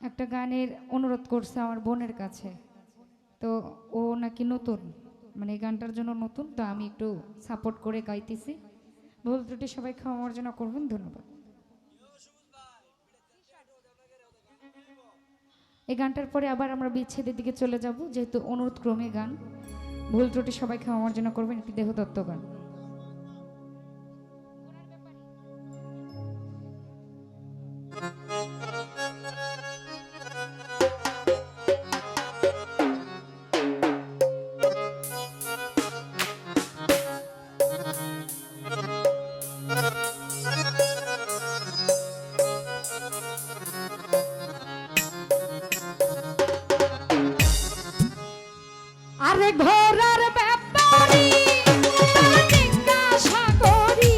একটা গানের অনুরোধ করছে আমার বোনের কাছে। তো ও নাকি নতুন, মানে এই গানটার জন্য নতুন, তো আমি একটু সাপোর্ট করে গাইতেছি। ভুল ত্রুটি সবাই ক্ষমা মার্জনা করবেন, ধন্যবাদ। এই গানটার পরে আবার আমরা বিচ্ছেদের দিকে চলে যাব, যেহেতু অনুরোধ ক্রমে গান। ভুল ত্রুটি সবাই ক্ষমা মার্জনা করবেন, একটি দেহদত্ত গান। আরে ঘোড়ার ব্যাপারী জিজ্ঞাসা করি,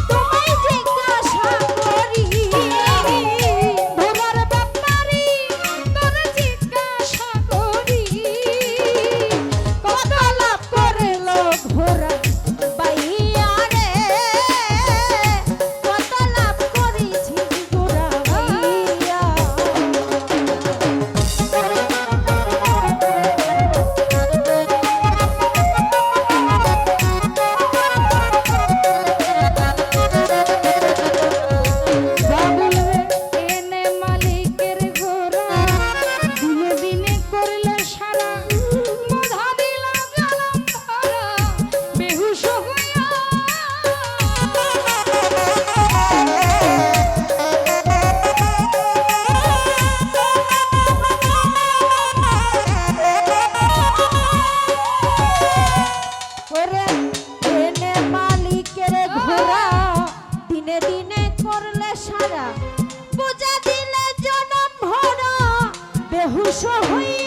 তোমায় জিজ্ঞাসা করি, ঘোড়ার ব্যাপারী তোর জিজ্ঞাসা করি, কত লাভ করল ঘোড়া বাইয়া রে, কত লাভ করেছি ঘোড়া বাইয়া। দিনে দিনে করলে সারা পূজা দিলে জনম ভরা বেহুশ হইয়া।